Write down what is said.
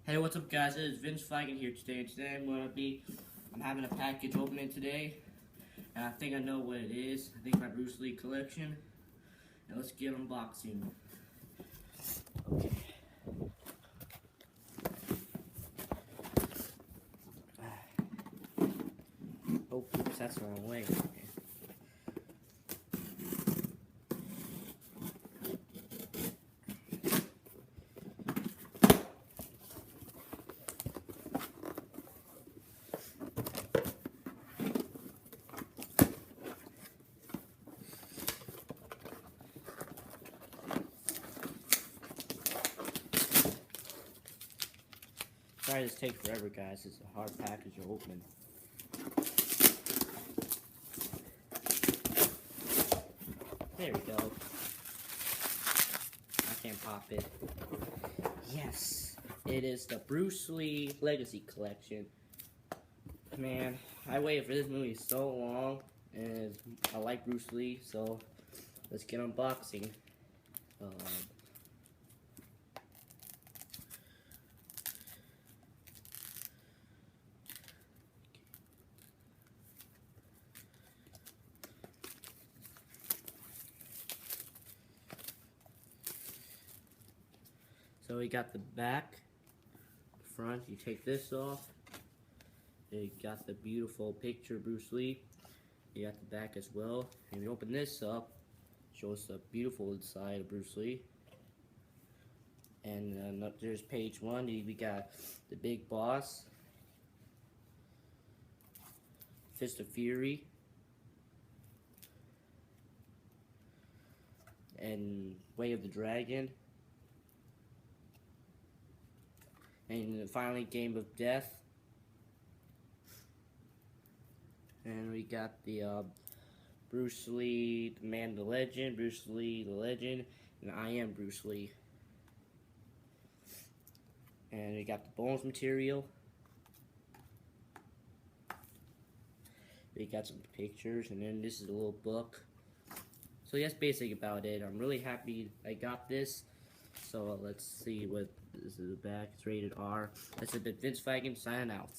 Hey, what's up, guys? It is Vince Flaggin here today, and today I'm having a package opening today, and I think I know what it is. I think my Bruce Lee collection, and let's get unboxing. Okay. Oh, oops, that's the wrong way. Sorry this takes forever, guys. It's a hard package to open. There we go. I can't pop it. Yes, it is the Bruce Lee Legacy Collection. Man, I waited for this movie so long, and I like Bruce Lee, so let's get unboxing. So we got the back, front, you take this off. You got the beautiful picture of Bruce Lee. You got the back as well. And you open this up, shows the beautiful inside of Bruce Lee. And there's page 1. We got the Big Boss, Fist of Fury, and Way of the Dragon. And finally, Game of Death. And we got the Bruce Lee, the Man, the Legend, Bruce Lee, the Legend, and I Am Bruce Lee. And we got the bonus material. We got some pictures, and then this is a little book. So that's basically about it. I'm really happy I got this. So let's see what this is the back. It's rated R. That's a bit Vince Flaggin signing out.